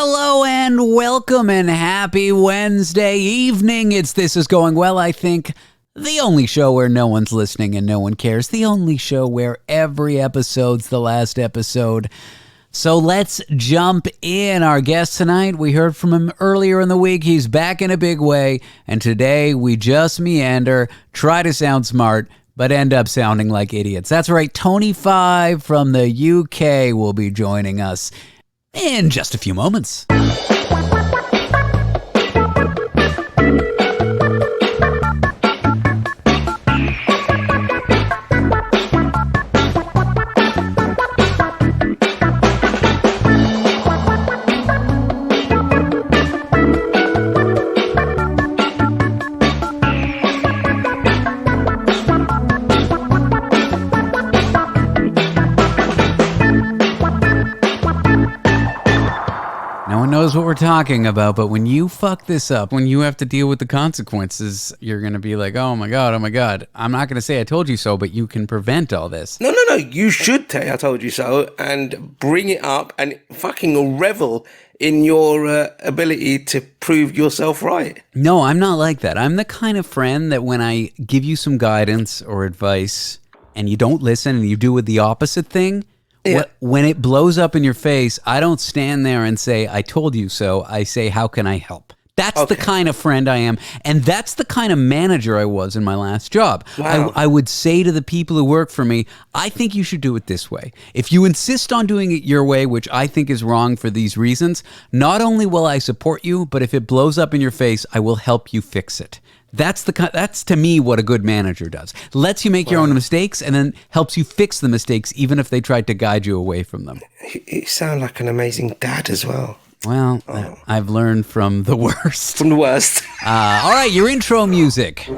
Hello and welcome and happy Wednesday evening. This is Going Well, I think. The only show where no one's listening and no one cares. The only show where every episode's the last episode. So let's jump in. Our guest tonight, we heard from him earlier in the week. He's back in a big way. And today we just meander, try to sound smart, but end up sounding like idiots. That's right. Tony 5 from the UK will be joining us in just a few moments. Knows what we're talking about, but when you fuck this up, when you have to deal with the consequences, you're going to be like, oh my God. I'm not going to say I told you so, but you can prevent all this. No. You should say I told you so and bring it up and fucking revel in your ability to prove yourself right. No, I'm not like that. I'm the kind of friend that when I give you some guidance or advice and you don't listen and you do the opposite thing, yeah. When it blows up in your face, I don't stand there and say, I told you so. I say, how can I help? That's the kind of friend I am. And that's the kind of manager I was in my last job. Wow. I would say to the people who work for me, I think you should do it this way. If you insist on doing it your way, which I think is wrong for these reasons, not only will I support you, but if it blows up in your face, I will help you fix it. That's to me what a good manager does. Lets you make your own mistakes and then helps you fix the mistakes even if they tried to guide you away from them. You sound like an amazing dad as well. Well, I've learned from the worst. From the worst. All right, your intro music.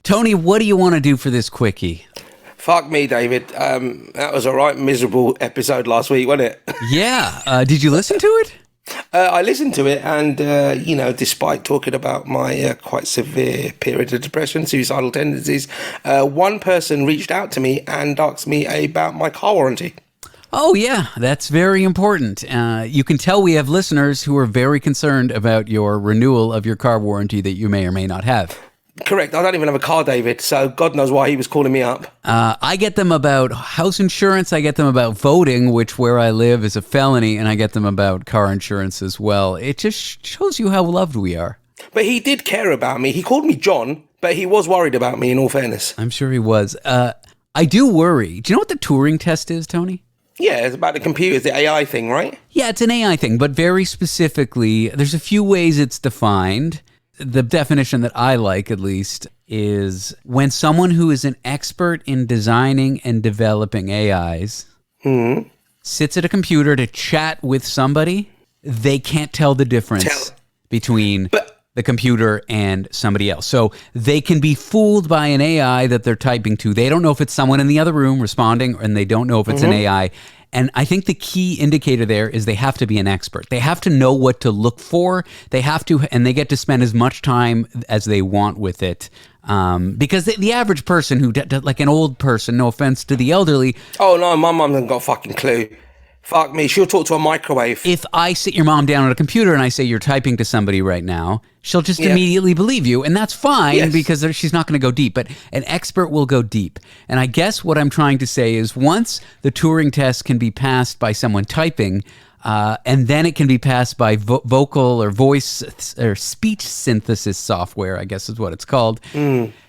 Tony, what do you want to do for this quickie? Fuck me, David. That was a right miserable episode last week, wasn't it? Yeah. Did you listen to it? I listened to it and, despite talking about my quite severe period of depression, suicidal tendencies, one person reached out to me and asked me about my car warranty. Oh, yeah, that's very important. You can tell we have listeners who are very concerned about your renewal of your car warranty that you may or may not have. Correct. I don't even have a car, David, so God knows why he was calling me up. I get them about house insurance. I get them about voting, which where I live is a felony, and I get them about car insurance as well. It just shows you how loved we are. But he did care about me. He called me John, but he was worried about me, in all fairness. I'm sure he was. I do worry. Do you know what the Turing test is, Tony? Yeah, it's about the computers, the AI thing, right? Yeah, it's an AI thing, but very specifically, there's a few ways it's defined. The definition that I like, at least, is when someone who is an expert in designing and developing AIs sits at a computer to chat with somebody, they can't tell the difference between the computer and somebody else. So they can be fooled by an AI that they're typing to. They don't know if it's someone in the other room responding, and they don't know if it's an AI. And I think the key indicator there is they have to be an expert. They have to know what to look for. They have to, and they get to spend as much time as they want with it. Because the average person who, like an old person, no offense to the elderly. Oh no, my mum hasn't got a fucking clue. Fuck me, she'll talk to a microwave. If I sit your mom down at a computer and I say you're typing to somebody right now, she'll just immediately believe you. And that's fine because she's not going to go deep. But an expert will go deep. And I guess what I'm trying to say is once the Turing test can be passed by someone typing, and then it can be passed by vocal or voice or speech synthesis software, I guess is what it's called.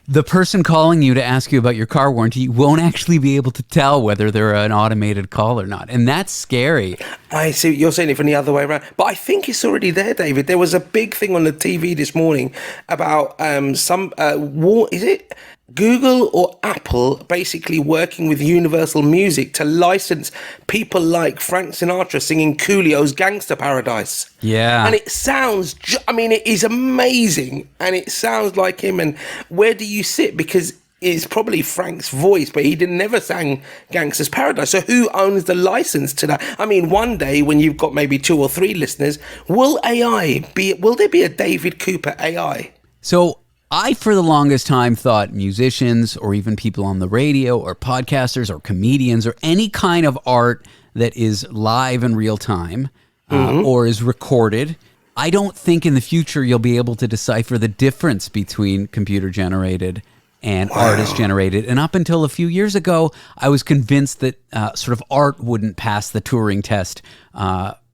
The person calling you to ask you about your car warranty won't actually be able to tell whether they're an automated call or not. And that's scary. I see. You're saying it from the other way around. But I think it's already there, David. There was a big thing on the TV this morning about is it Google or Apple basically working with Universal Music to license people like Frank Sinatra singing Coolio's Gangster Paradise. Yeah. And it sounds, it is amazing. And it sounds like him. And where do you sit? Because is probably Frank's voice, but he never sang Gangster's Paradise. So who owns the license to that? I mean, one day when you've got maybe 2 or 3 listeners, will there be a David Cooper AI? So I, for the longest time, thought musicians or even people on the radio or podcasters or comedians or any kind of art that is live in real time or is recorded, I don't think in the future you'll be able to decipher the difference between computer-generated and artist-generated. And up until a few years ago, I was convinced that sort of art wouldn't pass the Turing test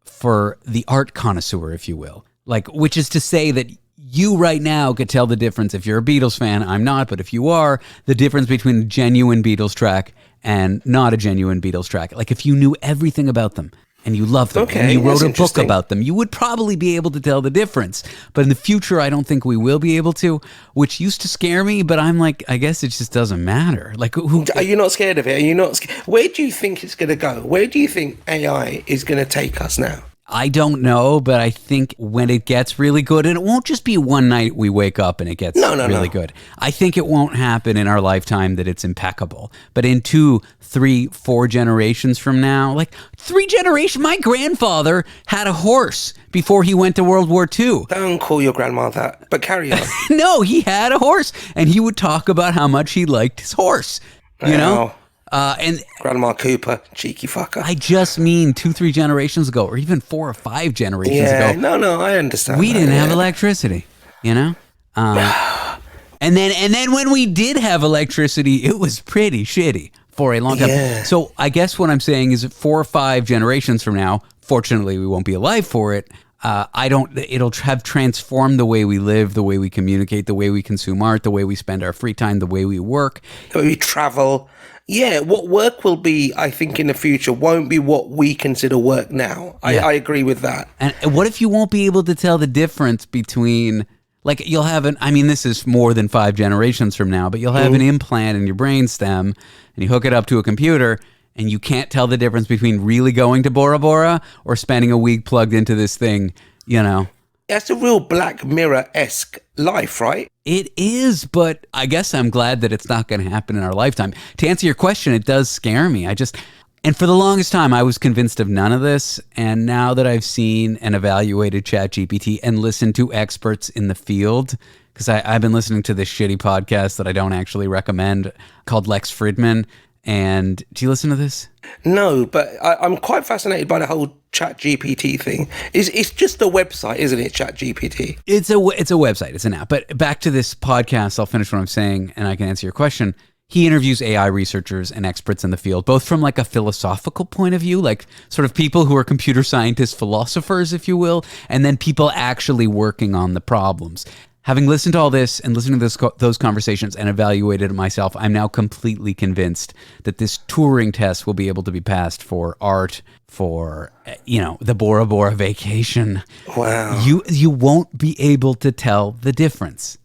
for the art connoisseur, if you will. Like, which is to say that you right now could tell the difference. If you're a Beatles fan, I'm not, but if you are, the difference between a genuine Beatles track and not a genuine Beatles track. Like if you knew everything about them and you loved them and you wrote a book about them, you would probably be able to tell the difference. But in the future, I don't think we will be able to, which used to scare me, but I'm like, I guess it just doesn't matter. Like, are you not scared of it? Are you not scared? Where do you think it's going to go? Where do you think AI is going to take us now? I don't know, but I think when it gets really good, and it won't just be one night we wake up and it gets really good. I think it won't happen in our lifetime that it's impeccable. But in 2, 3, 4 generations from now, like 3 generations, my grandfather had a horse before he went to World War II. Don't call your grandma that, but carry on. No, he had a horse, and he would talk about how much he liked his horse, you know? And Grandma Cooper, cheeky fucker. I just mean 2, 3 generations ago, or even 4 or 5 generations ago. No, I understand. We didn't have electricity, you know. And then when we did have electricity, it was pretty shitty for a long time. Yeah. So I guess what I'm saying is 4 or 5 generations from now, fortunately, we won't be alive for it. It'll have transformed the way we live, the way we communicate, the way we consume art, the way we spend our free time, the way we work, the way we travel. Yeah, what work will be, I think, in the future won't be what we consider work now. I agree with that. And what if you won't be able to tell the difference between, like, you'll have this is more than 5 generations from now, but you'll have an implant in your brainstem, and you hook it up to a computer, and you can't tell the difference between really going to Bora Bora or spending a week plugged into this thing, you know? That's a real Black Mirror-esque life, right? It is, but I guess I'm glad that it's not going to happen in our lifetime. To answer your question, it does scare me. And for the longest time, I was convinced of none of this. And now that I've seen and evaluated ChatGPT and listened to experts in the field, because I've been listening to this shitty podcast that I don't actually recommend called Lex Fridman. And do you listen to this? No, but I'm quite fascinated by the whole ChatGPT thing. It's just a website, isn't it, ChatGPT? It's a website. It's an app. But back to this podcast, I'll finish what I'm saying, and I can answer your question. He interviews AI researchers and experts in the field, both from like a philosophical point of view, like sort of people who are computer scientists, philosophers, if you will, and then people actually working on the problems. Having listened to all this and listened to those conversations and evaluated it myself, I'm now completely convinced that this Turing test will be able to be passed for art, for, the Bora Bora vacation. Wow. You won't be able to tell the difference.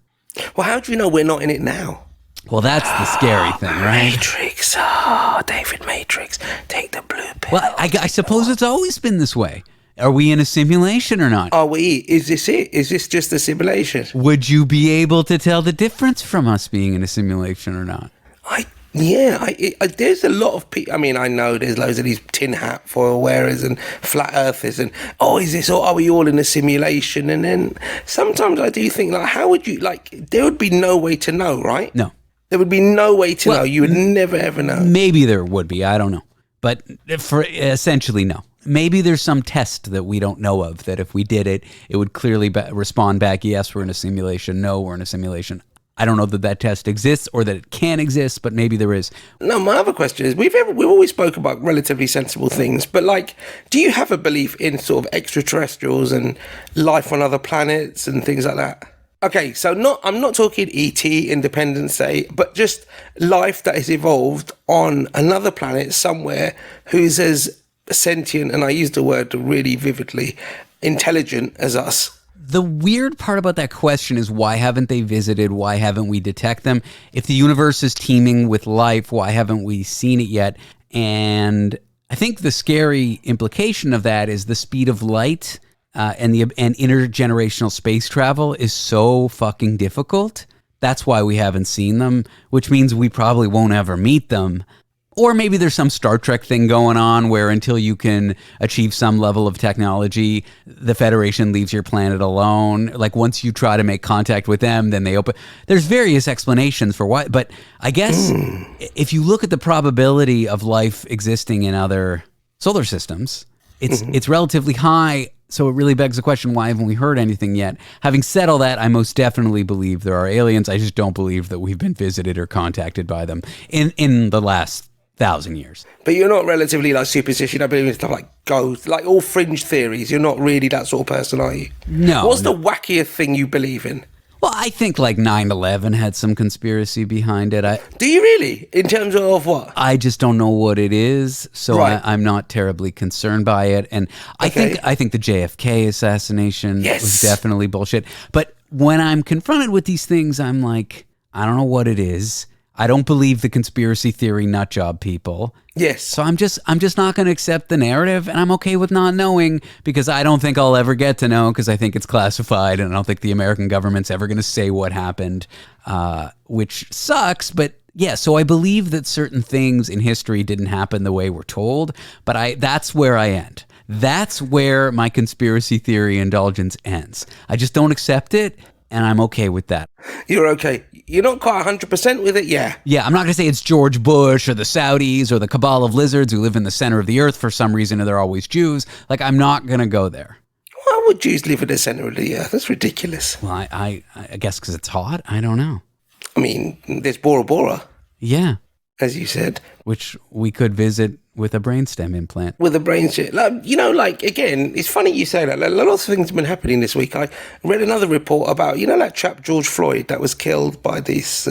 Well, how do you know we're not in it now? Well, that's the scary thing, right? Matrix. David Matrix. Take the blue pill. Well, I suppose it's always been this way. Are we in a simulation or not? Are we? Is this it? Is this just a simulation? Would you be able to tell the difference from us being in a simulation or not? There's a lot of people. I mean, I know there's loads of these tin hat foil wearers and flat earthers, and are we all in a simulation? And then sometimes I do think, like, how would you, like, there would be no way to know, right? No. There would be no way to know. You would never, ever know. Maybe there would be. I don't know. But for essentially, no. Maybe there's some test that we don't know of that if we did it, it would clearly respond back, yes, we're in a simulation. No, we're in a simulation. I don't know that test exists or that it can exist, but maybe there is. No, my other question is, we've always spoke about relatively sensible things, but like, do you have a belief in sort of extraterrestrials and life on other planets and things like that? Okay, so I'm not talking E.T., Independence Day, but just life that has evolved on another planet somewhere who's as sentient, and I use the word really vividly, intelligent as us. The weird part about that question is, why haven't they visited? Why haven't we detected them? If the universe is teeming with life, why haven't we seen it yet? And I think the scary implication of that is the speed of light and intergenerational space travel is so fucking difficult That's why we haven't seen them, which means we probably won't ever meet them. Or maybe there's some Star Trek thing going on where until you can achieve some level of technology, the Federation leaves your planet alone. Like once you try to make contact with them, then they open. There's various explanations for why. But I guess if you look at the probability of life existing in other solar systems, it's relatively high. So it really begs the question, why haven't we heard anything yet? Having said all that, I most definitely believe there are aliens. I just don't believe that we've been visited or contacted by them in the last 1,000 years. But you're not relatively like superstitious. You don't believe in stuff like ghosts, like all fringe theories. You're not really that sort of person, are you? No. What's the wackiest thing you believe in? Well, I think like 9/11 had some conspiracy behind it. Do you really? In terms of what? I just don't know what it is, so Right. I'm not terribly concerned by it. And I think the JFK assassination was definitely bullshit. But when I'm confronted with these things, I'm like, I don't know what it is. I don't believe the conspiracy theory nutjob people. Yes. So I'm just not going to accept the narrative, and I'm okay with not knowing because I don't think I'll ever get to know because I think it's classified, and I don't think the American government's ever going to say what happened, which sucks. But yeah, so I believe that certain things in history didn't happen the way we're told, but that's where I end. That's where my conspiracy theory indulgence ends. I just don't accept it, and I'm okay with that. You're okay. You're not quite 100% with it, yeah. Yeah, I'm not going to say it's George Bush or the Saudis or the cabal of lizards who live in the center of the earth for some reason and they're always Jews. Like, I'm not going to go there. Why would Jews live in the center of the earth? That's ridiculous. Well, I guess because it's hot. I don't know. I mean, there's Bora Bora. Yeah. As you said. Which we could visit with a brainstem implant. With a brain shit. Like, again, it's funny you say that. Like, a lot of things have been happening this week. I read another report about, that chap George Floyd that was killed by this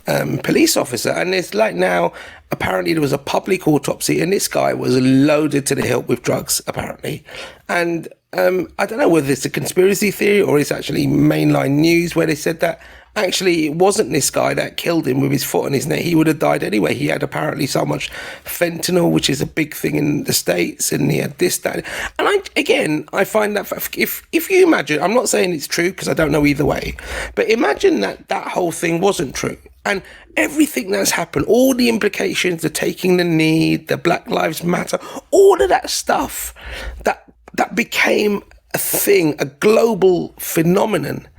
police officer. And it's like now, apparently there was a public autopsy and this guy was loaded to the hilt with drugs, apparently. And I don't know whether it's a conspiracy theory or it's actually mainline news where they said that actually it wasn't this guy that killed him with his foot on his neck. He would have died anyway. He had apparently so much fentanyl, which is a big thing in the States, and he had this, that. And I find that if you imagine, I'm not saying it's true because I don't know either way, but imagine that whole thing wasn't true. And everything that's happened, all the implications, the taking the knee, the Black Lives Matter, all of that stuff that became a thing, a global phenomenon,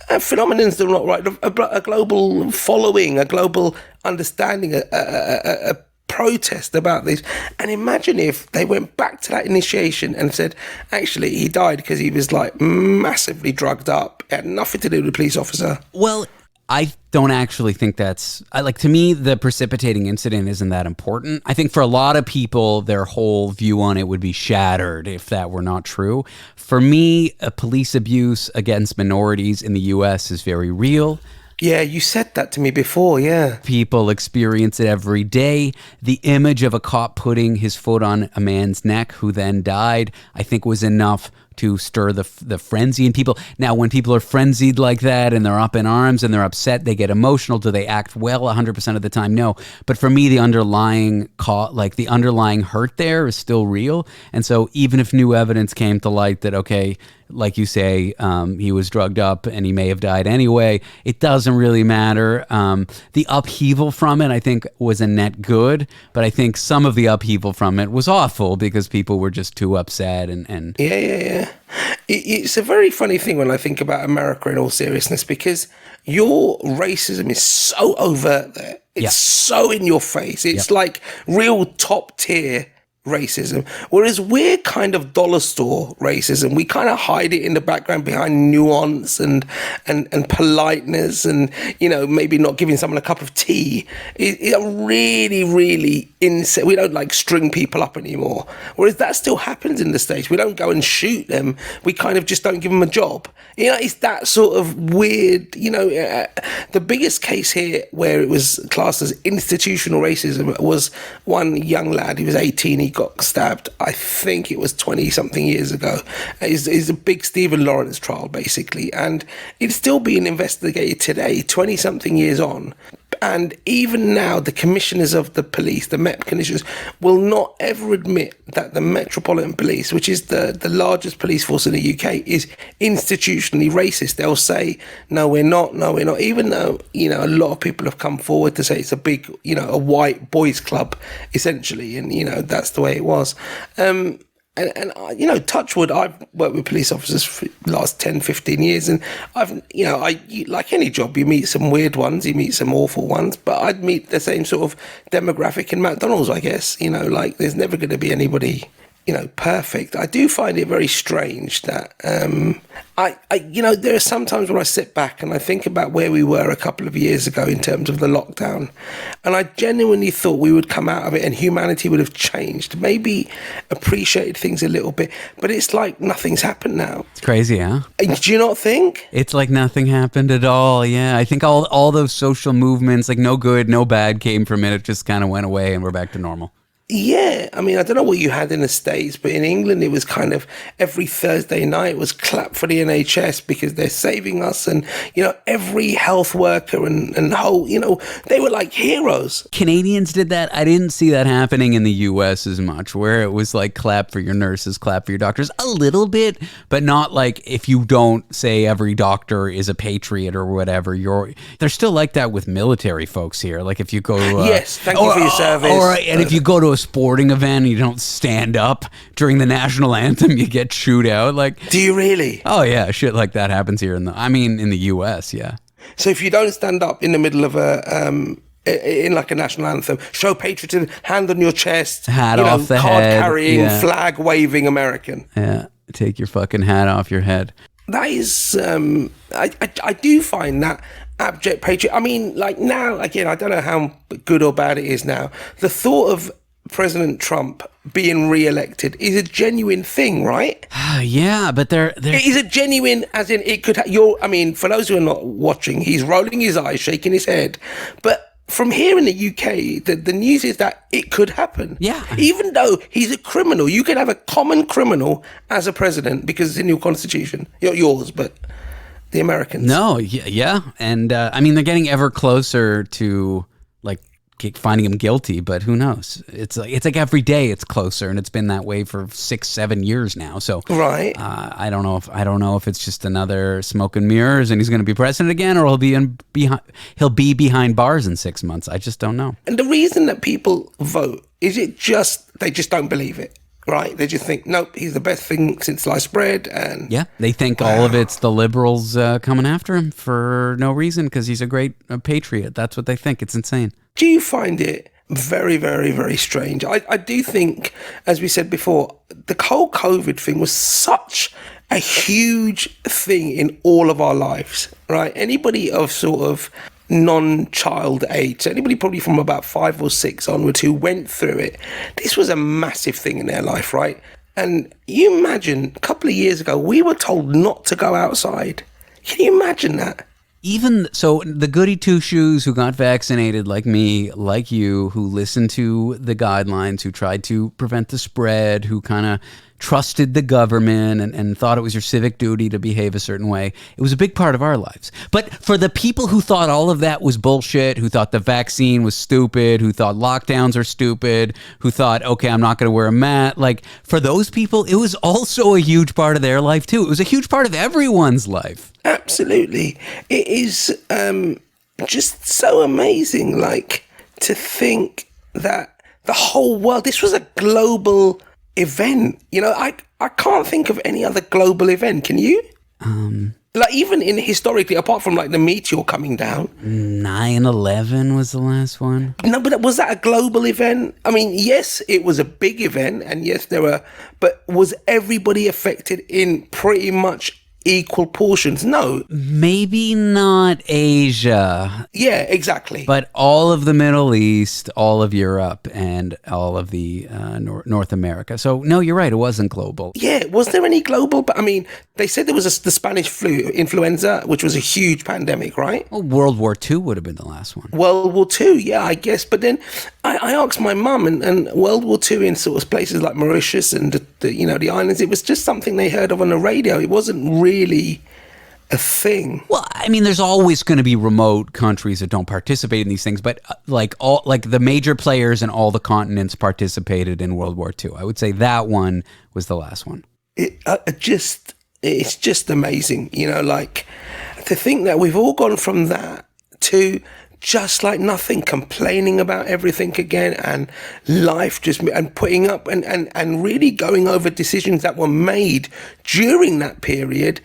phenomenons are not right, a global following, a global understanding, a protest about this. And imagine if they went back to that initiation and said, actually, he died because he was like massively drugged up. It had nothing to do with the police officer. Well, I don't actually think to me, the precipitating incident isn't that important. I think for a lot of people, their whole view on it would be shattered if that were not true. For me, police abuse against minorities in the U.S. is very real. Yeah, you said that to me before, yeah. People experience it every day. The image of a cop putting his foot on a man's neck who then died, I think was enough to stir the frenzy in people. Now, when people are frenzied like that and they're up in arms and they're upset, they get emotional. Do they act well 100% of the time? No. But for me, the underlying hurt there is still real. And so even if new evidence came to light that, okay, like you say, he was drugged up and he may have died anyway, it doesn't really matter. The upheaval from it, I think, was a net good, but I think some of the upheaval from it was awful because people were just too upset. And Yeah. It's a very funny thing when I think about America in all seriousness, because your racism is so overt there. It's so in your face. It's like real top tier racism, whereas we're kind of dollar store racism. We kind of hide it in the background behind nuance and politeness and, maybe not giving someone a cup of tea. It really, really we don't like string people up anymore, whereas that still happens in the States. We don't go and shoot them. We kind of just don't give them a job. It's that sort of weird, the biggest case here where it was classed as institutional racism was one young lad. He was 18. He got stabbed, I think it was 20-something years ago. It's a big Stephen Lawrence trial, basically. And it's still being investigated today, 20-something years on. And even now, the commissioners of the police, the Met commissioners, will not ever admit that the Metropolitan Police, which is the largest police force in the UK, is institutionally racist. They'll say, no, we're not, even though, you know, a lot of people have come forward to say it's a big, you know, a white boys club, essentially, and, you know, that's the way it was. And you know, touch wood, I've worked with police officers for the last 10, 15 years, and like any job, you meet some weird ones, you meet some awful ones, but I'd meet the same sort of demographic in McDonald's, I guess. You know, like, there's never going to be anybody, you know, perfect. I do find it very strange that, you know, there are some times when I sit back and I think about where we were a couple of years ago in terms of the lockdown, and I genuinely thought we would come out of it and humanity would have changed, maybe appreciated things a little bit, but it's like nothing's happened now. It's crazy, huh? Do you not think? It's like nothing happened at all, yeah. I think all those social movements, like no good, no bad came from it. It just kind of went away and we're back to normal. Yeah, I mean, I don't know what you had in the States, but in England it was kind of every Thursday night was clap for the NHS because they're saving us, and, you know, every health worker and whole, you know, they were like heroes. Canadians did that. I didn't see that happening in the US as much, where it was like clap for your nurses, clap for your doctors, a little bit, but not like if you don't say every doctor is a patriot or whatever, they're still like that with military folks here. Like if you go yes, thank you for your service. And if you go to a sporting event and you don't stand up during the national anthem, you get chewed out. Like, do you really? Oh yeah, shit like that happens here in the US, yeah. So if you don't stand up in the middle of in like a national anthem, show patriotism, hand on your chest, hat off the card head, carrying, yeah. Flag waving American. Yeah, take your fucking hat off your head. That is, I do find that abject patriot. I mean, like now, again, I don't know how good or bad it is now. The thought of President Trump being re-elected is a genuine thing, right? Yeah, but they're Is it genuine as in it could I mean, for those who are not watching, he's rolling his eyes, shaking his head. But from here in the UK, the news is that it could happen. Yeah. Even though he's a criminal, you can have a common criminal as a president because it's in your constitution. Yours, but the Americans. No, yeah. And I mean, they're getting ever closer to like finding him guilty, but who knows? It's like every day it's closer, and it's been that way for 6-7 years now. So right, I don't know if it's just another smoke and mirrors, and he's going to be president again, or he'll be behind bars in 6 months. I just don't know. And the reason that people vote is they just don't believe it. Right, they just think, nope, he's the best thing since sliced bread, and yeah, they think all of it's the liberals coming after him for no reason because he's a great patriot. That's what they think. It's insane. Do you find it very, very, very strange? I do think, as we said before, the whole COVID thing was such a huge thing in all of our lives. Right, anybody of sort of non-child age, so anybody probably from about 5 or 6 onwards who went through it, this was a massive thing in their life, right? And you imagine a couple of years ago we were told not to go outside. Can you imagine that? Even so, the goody two-shoes who got vaccinated, like me, like you, who listened to the guidelines, who tried to prevent the spread, who kind of trusted the government and thought it was your civic duty to behave a certain way. It was a big part of our lives. But for the people who thought all of that was bullshit, who thought the vaccine was stupid, who thought lockdowns are stupid, who thought, okay, I'm not going to wear a mask, like for those people, it was also a huge part of their life too. It was a huge part of everyone's life. Absolutely. It is just so amazing, like, to think that the whole world, this was a global event. You know, I can't think of any other global event. Can you? Like even in historically, apart from like the meteor coming down. 9/11 was the last one. No, but was that a global event? I mean, yes, it was a big event, and yes, but was everybody affected in pretty much equal portions? No. Maybe not Asia. Yeah, exactly. But all of the Middle East, all of Europe, and all of the North America. So, no, you're right. It wasn't global. Yeah. Was there any global? But I mean, they said there was the Spanish flu, influenza, which was a huge pandemic, right? Well, World War II would have been the last one. World War II, yeah, I guess. But then I asked my mum, and World War II in sort of places like Mauritius and the islands, it was just something they heard of on the radio. It wasn't really a thing. Well, I mean, there's always going to be remote countries that don't participate in these things, but like the major players in all the continents participated in World War II. I would say that one was the last one. It's just amazing, like to think that we've all gone from that to just like nothing, complaining about everything again, and life and putting up and really going over decisions that were made during that period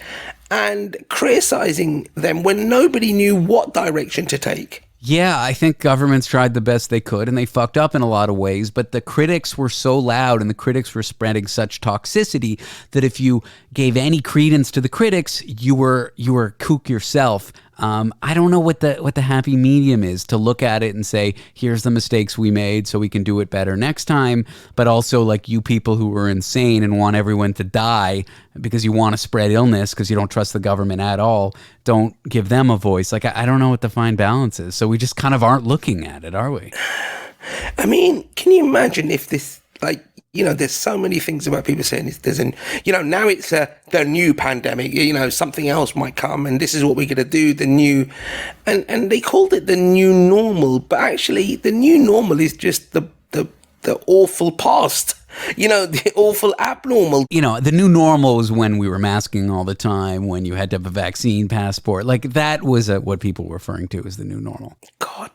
and criticizing them when nobody knew what direction to take. Yeah, I think governments tried the best they could, and they fucked up in a lot of ways, but the critics were so loud and the critics were spreading such toxicity that if you gave any credence to the critics, you were a kook yourself. I don't know what the happy medium is, to look at it and say, here's the mistakes we made so we can do it better next time, but also like you people who are insane and want everyone to die because you want to spread illness because you don't trust the government at all, don't give them a voice. Like, I don't know what the fine balance is, so we just kind of aren't looking at it, are we? I mean, can you imagine if this, there's so many things about people saying now it's the new pandemic, something else might come and this is what we're going to do, the new, and they called it the new normal, but actually the new normal is just the awful past. The awful abnormal. The new normal was when we were masking all the time, when you had to have a vaccine passport. Like, that was what people were referring to as the new normal. God,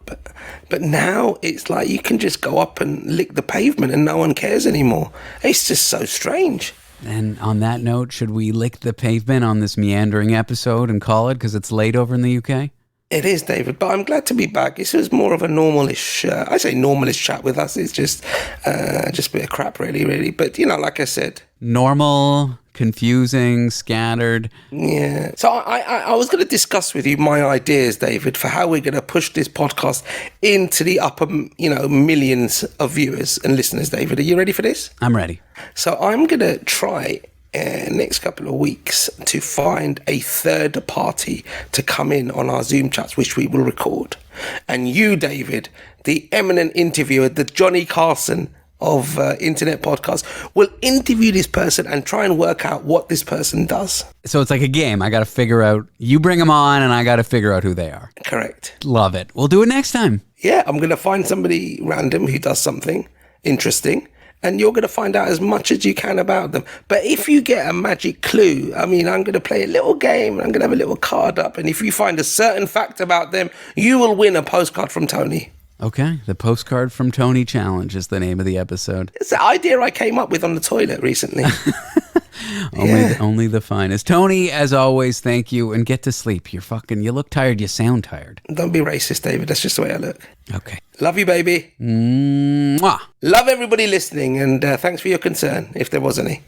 but now it's like you can just go up and lick the pavement and no one cares anymore. It's just so strange. And on that note, should we lick the pavement on this meandering episode and call it because it's late over in the UK? It is, David, but I'm glad to be back. This was more of a normalish, I say normalish chat with us. It's just a bit of crap, really. But, like I said. Normal, confusing, scattered. Yeah. So I was going to discuss with you my ideas, David, for how we're going to push this podcast into the upper, millions of viewers and listeners, David. Are you ready for this? I'm ready. So I'm going to try next couple of weeks to find a third party to come in on our Zoom chats, which we will record. And you, David, the eminent interviewer, the Johnny Carson of internet podcasts, will interview this person and try and work out what this person does. So it's like a game. I got to figure out, you bring them on and I got to figure out who they are. Correct. Love it. We'll do it next time. Yeah, I'm going to find somebody random who does something interesting, and you're going to find out as much as you can about them. But if you get a magic clue, I'm going to play a little game, and I'm going to have a little card up, and if you find a certain fact about them, you will win a postcard from Tony. Okay, the Postcard from Tony Challenge is the name of the episode. It's the idea I came up with on the toilet recently. Only the finest. Tony, as always, thank you, and get to sleep. You look tired, you sound tired. Don't be racist, David. That's just the way I look. Okay. Love you, baby. Mwah. Love everybody listening, and thanks for your concern, if there was any.